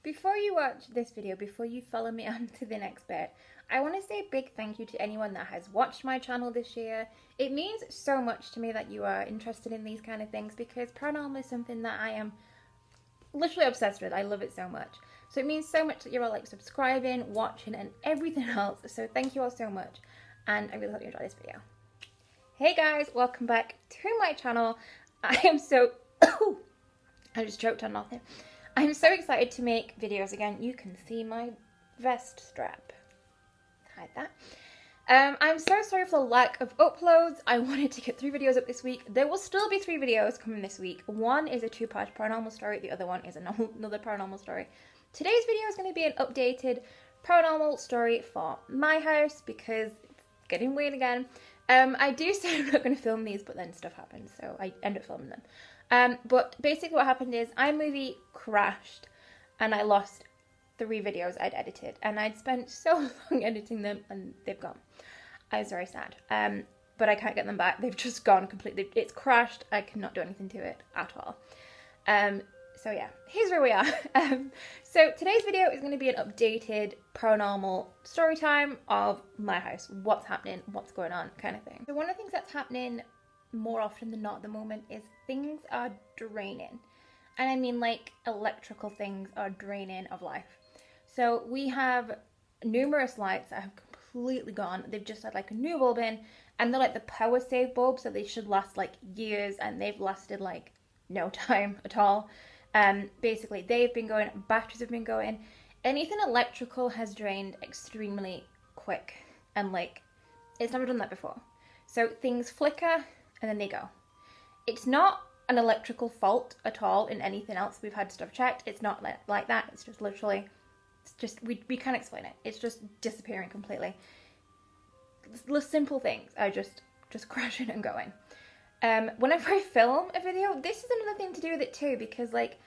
Before you watch this video, before you follow me on to the next bit, I want to say a big thank you to anyone that has watched my channel this year. It means so much to me that you are interested in these kind of things because paranormal is something that I am literally obsessed with. I love it so much. So it means so much that you're all like subscribing, watching and everything else. So thank you all so much and I really hope you enjoy this video. Hey guys, welcome back to my channel. I am so... I just choked on nothing. I'm so excited to make videos again. You can see my vest strap. Hide that. I'm so sorry for the lack of uploads. I wanted to get 3 videos up this week. There will still be 3 videos coming this week. One is a 2-part paranormal story. The other one is another paranormal story. Today's video is going to be an updated paranormal story for my house because it's getting weird again. I do say I'm not going to film these, but then stuff happens, so I end up filming them. But basically what happened is iMovie crashed and I lost 3 videos I'd edited and I'd spent so long editing them and they've gone. I was very sad. But I can't get them back. They've just gone completely. It's crashed. I cannot do anything to it at all. So yeah, here's where we are. So today's video is going to be an updated paranormal story time of my house. What's happening, what's going on kind of thing. So one of the things that's happening more often than not at the moment is things are draining. And I mean like electrical things are draining of life. So we have numerous lights that have completely gone. They've just had like a new bulb in and they're like the power save bulbs, so they should last like years and they've lasted like no time at all. Basically they've been going, batteries have been going. Anything electrical has drained extremely quick and like it's never done that before. So things flicker and then they go. It's not an electrical fault at all in anything else. We've had stuff checked. It's not like that. It's just literally, it's just, we can't explain it. It's just disappearing completely. The simple things are just crashing and going. Whenever I film a video, this is another thing to do with it too, because like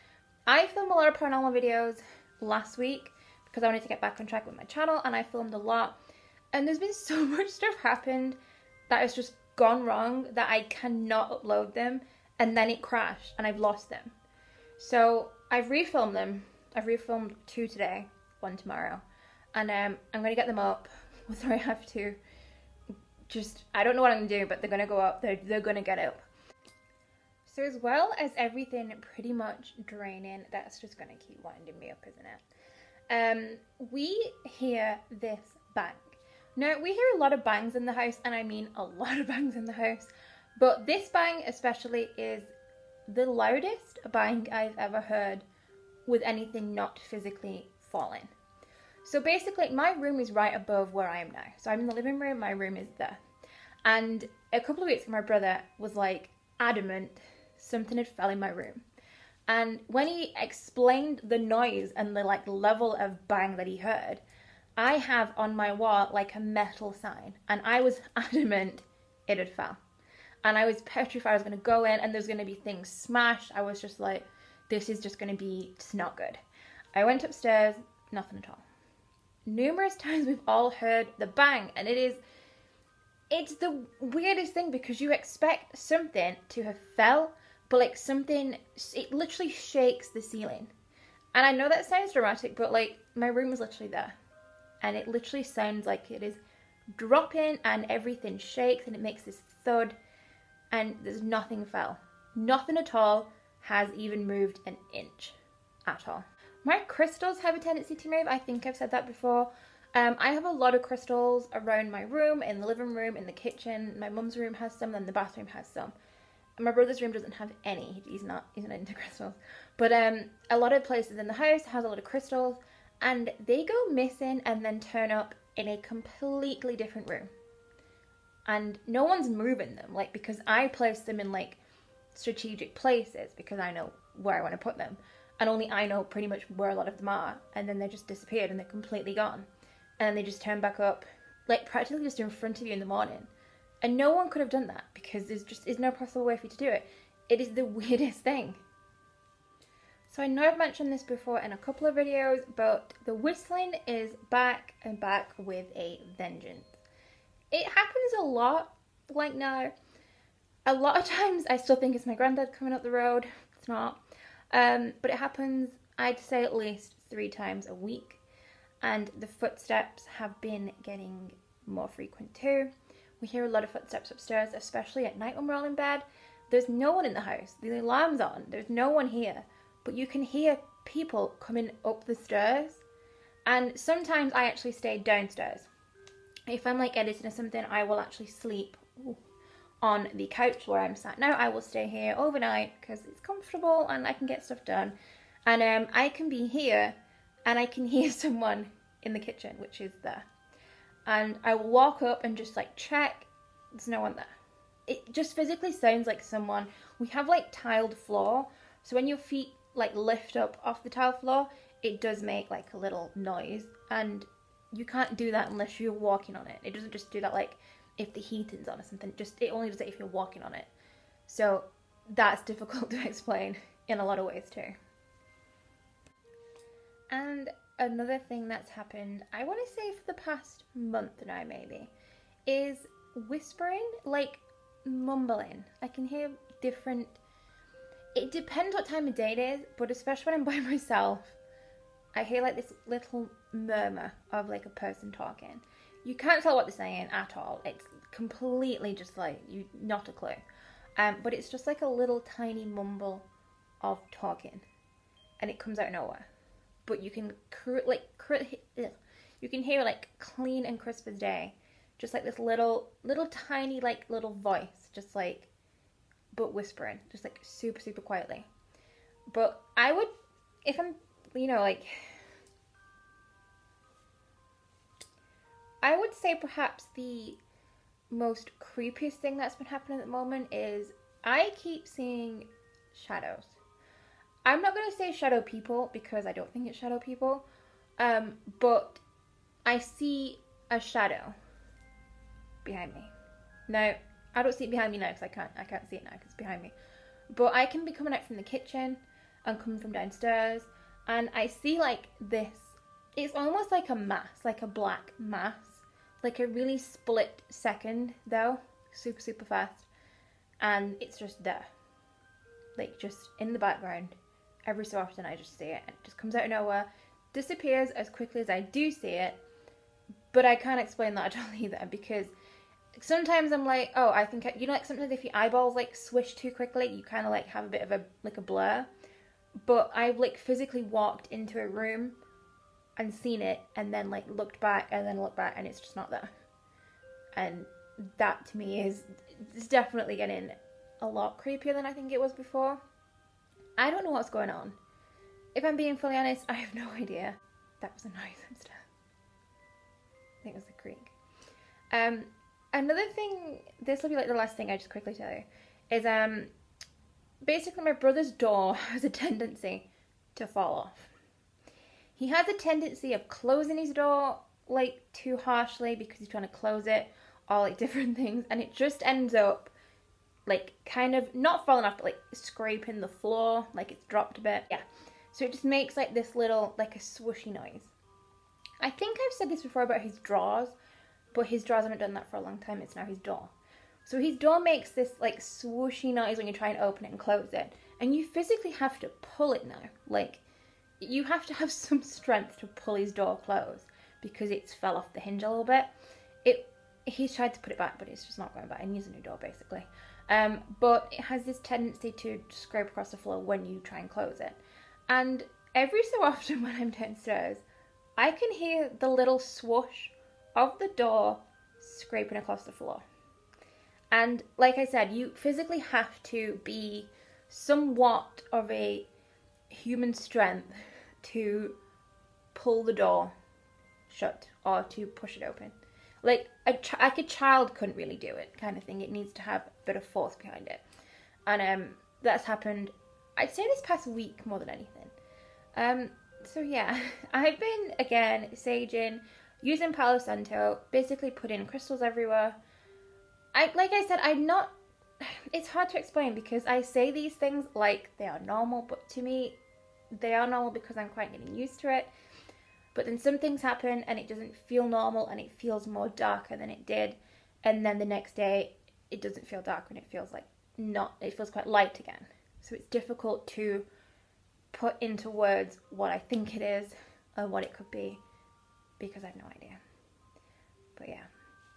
I filmed a lot of paranormal videos last week because I wanted to get back on track with my channel and I filmed a lot and there's been so much stuff happened that has just gone wrong that I cannot upload them and then it crashed and I've lost them. So I've refilmed them. I've refilmed 2 today, 1 tomorrow, and I'm going to get them up whether I have to. Just, I don't know what I'm going to do, but they're going to go up, they're going to get up. So as well as everything pretty much draining, that's just going to keep winding me up, isn't it? We hear this bang. Now, we hear a lot of bangs in the house, and I mean a lot of bangs in the house, but this bang especially is the loudest bang I've ever heard with anything not physically falling. So basically, my room is right above where I am now. So I'm in the living room, my room is there. And a couple of weeks ago, my brother was like adamant something had fell in my room. And when he explained the noise and the like level of bang that he heard, I have on my wall like a metal sign and I was adamant it had fell. And I was petrified I was going to go in and there's going to be things smashed. I was just like, this is just going to be just not good. I went upstairs, nothing at all. Numerous times we've all heard the bang and it's the weirdest thing because you expect something to have fell, but like something, it literally shakes the ceiling. And I know that sounds dramatic, but like my room is literally there. And it literally sounds like it is dropping and everything shakes and it makes this thud and there's nothing fell. Nothing at all has even moved an inch at all. My crystals have a tendency to move. I think I've said that before. I have a lot of crystals around my room, in the living room, in the kitchen. My mum's room has some, and the bathroom has some. And my brother's room doesn't have any. He's not into crystals. But a lot of places in the house has a lot of crystals, and they go missing and then turn up in a completely different room. And no one's moving them, like because I place them in like strategic places because I know where I want to put them. And only I know pretty much where a lot of them are. And then they just disappeared and they're completely gone. And they just turn back up, like practically just in front of you in the morning. And no one could have done that because there's no possible way for you to do it. It is the weirdest thing. So I know I've mentioned this before in a couple of videos, but the whistling is back and back with a vengeance. It happens a lot, like now. A lot of times I still think it's my granddad coming up the road. It's not. But it happens, I'd say at least 3 times a week, and the footsteps have been getting more frequent too. We hear a lot of footsteps upstairs, especially at night when we're all in bed. There's no one in the house. The alarm's on. There's no one here. But you can hear people coming up the stairs. And sometimes I actually stay downstairs. If I'm like editing or something, I will actually sleep on the couch where I'm sat now. I will stay here overnight because it's comfortable and I can get stuff done. And I can be here and I can hear someone in the kitchen, which is there. And I will walk up and just like check. There's no one there. It just physically sounds like someone. We have like tiled floor, so when your feet like lift up off the tile floor, it does make like a little noise, and you can't do that unless you're walking on it. It doesn't just do that like if the heating's on or something. It only does it if you're walking on it. So that's difficult to explain in a lot of ways too. And another thing that's happened, I want to say for the past month now maybe, is whispering, like mumbling. I can hear different, it depends what time of day it is, but especially when I'm by myself, I hear like this little murmur of like a person talking. You can't tell what they're saying at all. It's completely just like, not a clue. But it's just like a little tiny mumble of talking, and it comes out of nowhere. But you can you can hear like clean and crisp as day, just like this little tiny like little voice, just like, but whispering, just like super super quietly. But I would, if I'm, like, I would say perhaps the most creepiest thing that's been happening at the moment is I keep seeing shadows. I'm not going to say shadow people because I don't think it's shadow people, but I see a shadow behind me. Now, I don't see it behind me now because I can't see it now because it's behind me. But I can be coming out from the kitchen and coming from downstairs, and I see like this, it's almost like a mass, like a black mass, like a really split second though, super super fast, and it's just there, like just in the background. Every so often I just see it, and it just comes out of nowhere, disappears as quickly as I do see it, but I can't explain that at all either, because sometimes I'm like, oh, I think, like sometimes if your eyeballs like swish too quickly, you kind of like have a bit of a blur, but I've like physically walked into a room and seen it, and then like looked back, and then looked back, and it's just not there. And that to me it's definitely getting a lot creepier than I think it was before. I don't know what's going on. If I'm being fully honest, I have no idea. That was a noise upstairs. I think it was the creak. Another thing, this will be like the last thing I just quickly tell you, is basically my brother's door has a tendency to fall off. He has a tendency of closing his door like too harshly because he's trying to close it, or like different things, and it just ends up like kind of not falling off, but like scraping the floor, like it's dropped a bit. Yeah, so it just makes like this little, like a swooshy noise. I think I've said this before about his drawers, but his drawers haven't done that for a long time. It's now his door. So his door makes this like swooshy noise when you try and open it and close it, and you physically have to pull it now. Like, you have to have some strength to pull his door closed because it's fell off the hinge a little bit. He's tried to put it back, but it's just not going back. It needs a new door basically. But it has this tendency to scrape across the floor when you try and close it. And every so often when I'm downstairs, I can hear the little swoosh of the door scraping across the floor. And like I said, you physically have to be somewhat of a human strength to pull the door shut or to push it open. Like a child couldn't really do it, kind of thing. It needs to have a bit of force behind it. And that's happened, I'd say, this past week more than anything. So yeah, I've been, again, saging, using Palo Santo, basically putting crystals everywhere. Like I said, it's hard to explain because I say these things like they are normal, but to me, they are normal because I'm quite getting used to it. But then some things happen and it doesn't feel normal and it feels more darker than it did. And then the next day, it doesn't feel dark and it feels like it feels quite light again. So it's difficult to put into words what I think it is or what it could be, because I have no idea. But yeah,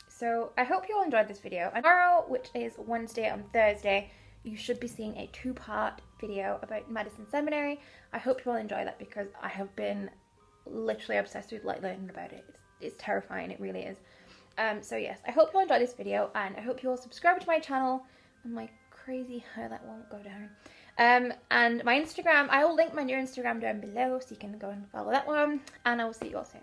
so I hope you all enjoyed this video. And tomorrow, which is Wednesday and Thursday, you should be seeing a 2-part video about Madison Seminary. I hope you all enjoy that, because I have been literally obsessed with like learning about it. It's terrifying, it really is. So yes, I hope you all enjoyed this video, and I hope you all subscribe to my channel. And my crazy hair that won't go down. And my Instagram, I will link my new Instagram down below, so you can go and follow that one. And I will see you all soon.